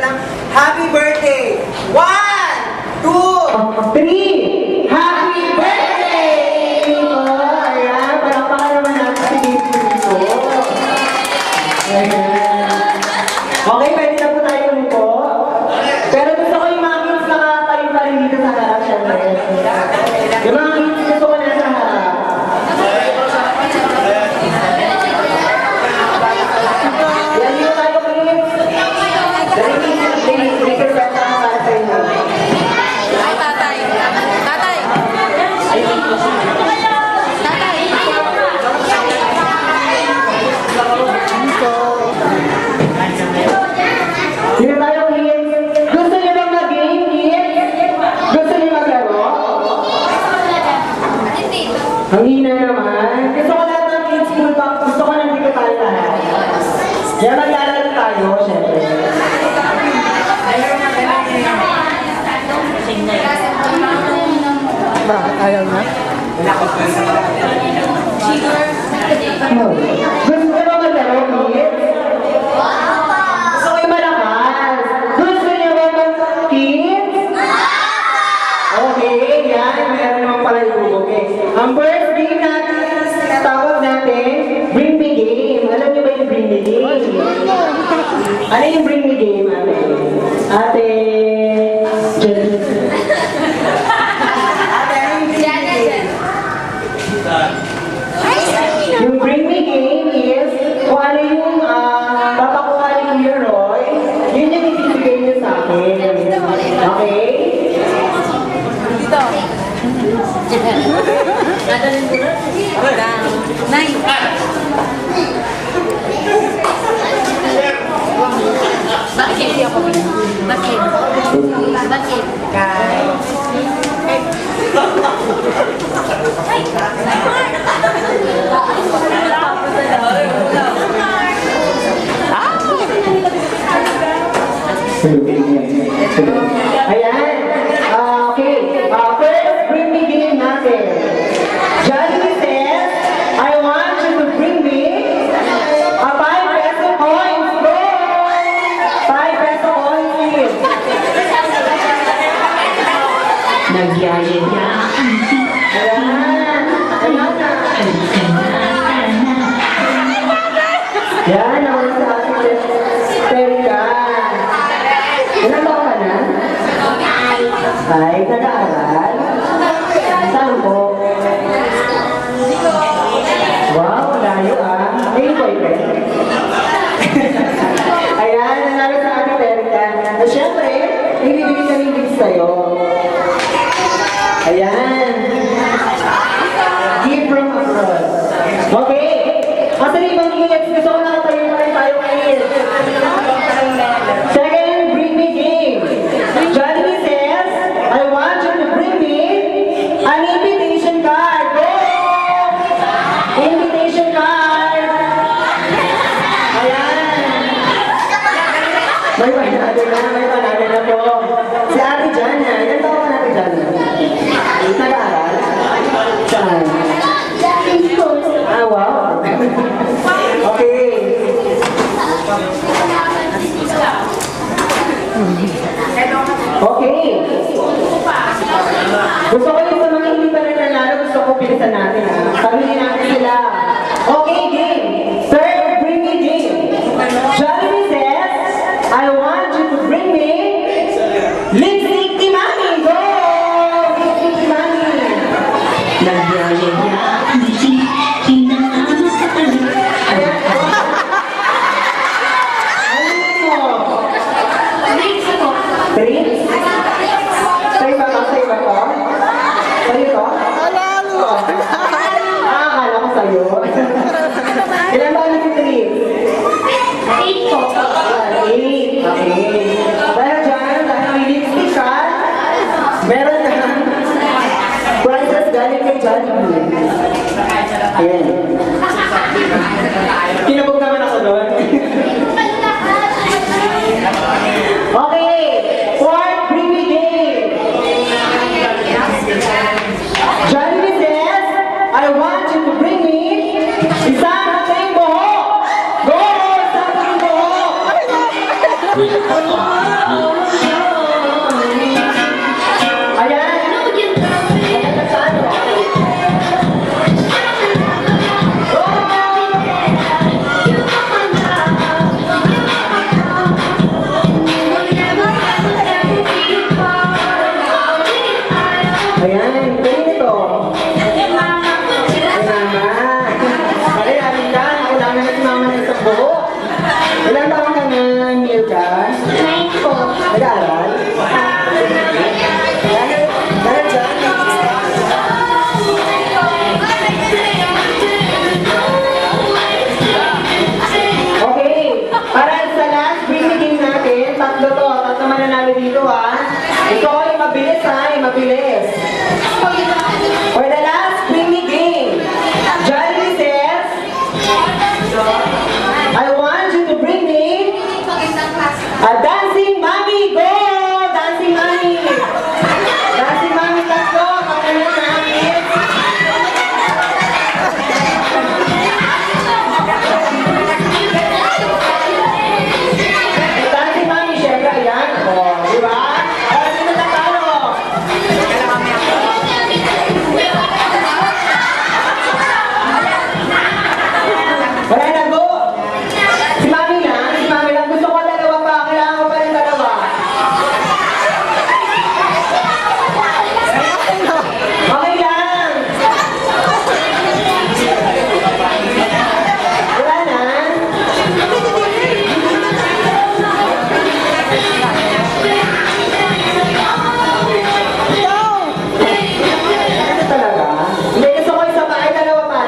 Happy birthday! 1, 2, 3! Happy birthday! Ayan, palakpakan naman natin si Dito. Okay, pwede na po tayo umupo. Pero gusto ko yung mga kids nakatayo pa rin dito sa harap, syempre. Yung mga kids gusto ko na sa harap. Yan dito tayo kids. Sino tayo kids? Gusto niyo bang mag-game kids? Gusto niyo maglaro? Ang hina naman. Gusto ko lahat ng kids full back. Gusto ko nandito tayo lahat. Kaya maglalaro tayo, syempre. Bakit ayaw na? Gusto ko ba maglaro kids? Gusto ko yung malakas. Gusto niyo ba mag-kids? Okay, yan. Meron naman pala yung okay. Ang first game natin, tawag natin, Bring Me Game. Alam niyo ba yung Bring Me Game? Ano yung Bring Me Game, ate? Ate... Yung Bring Me Game is kung ano yung papakuha ni Kuya Roy, yun yung ibibigay niyo sa akin. Okay? Dito. Dadalhin mo na. Down. Nine. Bakit hindi ako pinag? Bakit? Bakit? Guys. Ayan. Okay. First, Bring Me Game natin. Johnny says, I want you to bring me a 5 peso coins. Go! 5 peso coins, please. Nagyayaya. Ayan. Ayan na. Yan, naman sa ating Terika. Ilan taon ka na? Ay, nag-aaral? Saan po? Wow, layo ah. May boyfriend. Ayan, nanalo sa ating Terika. At syempre, ibibigay kami gifts sa'yo. Ayan. Gift from abroad. Okay. Asa rin ibang kids? Gusto ko nakatayo pa rin tayo ngayon. Second, Bring Me Game. Johnny says, I want you to bring me an invitation card. Go! Invitation card. Ayan. May panalo na po. Si Ate Jana. Ilan taon ka na, Ate Jana? Nag-aaral? Saan? Ah, wow. Okay. Okay. Gusto ko yung sa mga hindi pa rin nanalo, gusto ko pilisan natin ha. Pamili natin sila. Okay, game. Third, Bring Me Game. Johnny says, I want you to bring me Lipstick Timani. Go! Lipstick Timani. Nagyayaya. Three? Sa'yo ba to? Sa'yo to? Sa'yo to? Alalo! Nag-aaral? Dahil dyan, okay, para sa last game natin, tatlo to, tatlo mananalo dito ha. Ito ay mabilis ha, ay mabilis. For the last mini game, Johnny says, I want you to bring me a dancing mommy. Go! Dancing mommy! Dancing mommy, tatlo, pagkanan namin. Dancing mommy, syempre, ayan. O, di ba? Para sino natalo? Wala na, go! Si mami lang. Gusto ko dalawa pa. Kailangan ko pa rin dalawa. Okay lang. Wala na. Ano talaga? Hindi, gusto ko isa pa. Ay, dalawa pa.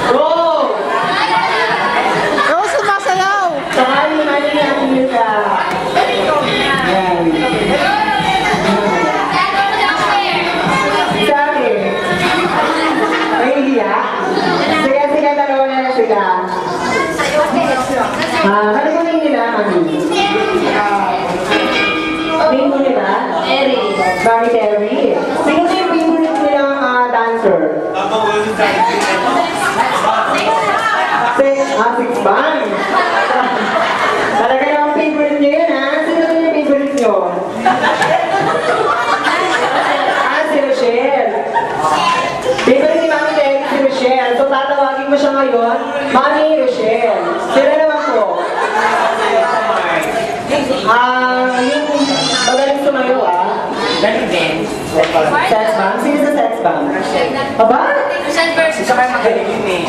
Go! Ikaw sumasayaw! Sakali mali ni Ate Milka. Yan. Sabi. Nahihiya? Sige, dalawa na lang sila. Ano ko name nila, mami? Name mo nila? Mami Terry. Sino yung favorite nilang dancer? Six Bang. Talaga namang favorite niyo yun, ha? Sino yung favorite niyo? Si Rochelle. Favorite ni Mami Terry, si Rochelle. So, tatawagin mo siya ngayon, Mami Rochelle. Sino naman po? Yung magaling sumayo, Sex Bang? Sino sa Sex Bang? Aba?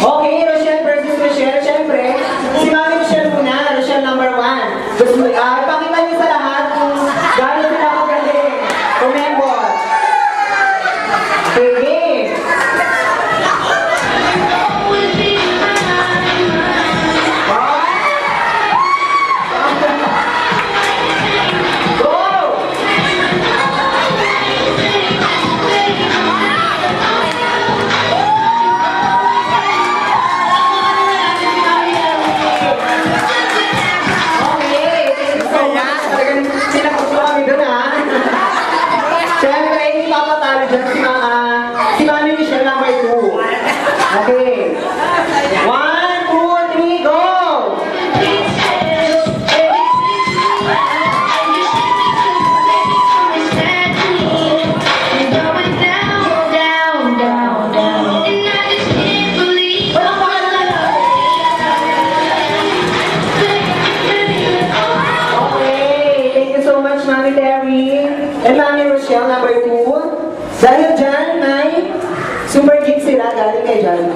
Okay, Rochelle versus Rochelle. Siyempre, si Mami Rochelle muna. Rochelle number 1. Gusto, ipakita niyo sa lahat kung gano'n sila kagaling. Remember. Sige. Go! Si Mami Michelle number 2. Okay. 1, 2, 3, go! Okay. Thank you so much, Mami Terry. And Mami Rochelle number 2. Dahil dyan, may super geek sila galing kay Johnny.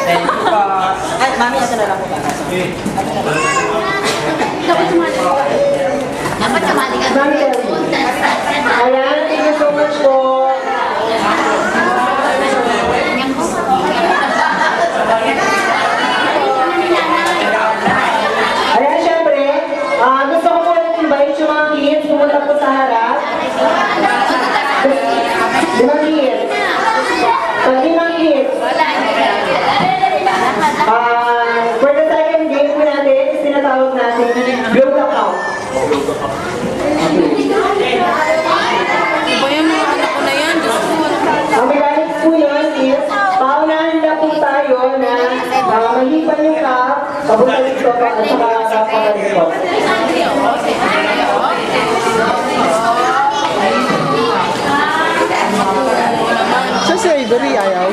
Thank you po. Ay, mami, ito na lang po ba? Dapat sumali ka. Mami Terry. Ayan, thank you so much po. Ayan, syempre, gusto ko po invite yung mga kids pumunta po sa harap. Limang kids. Limang kids. For the second game po natin, sinatawag natin Glow the Count. Iba yung mga anak ko na yan. Diyos ko. Ang mechanics po yun is, paunahan na po tayo na mahipan yung cup, papunta dito at saka papunta dito. Siya si Avery, ayaw.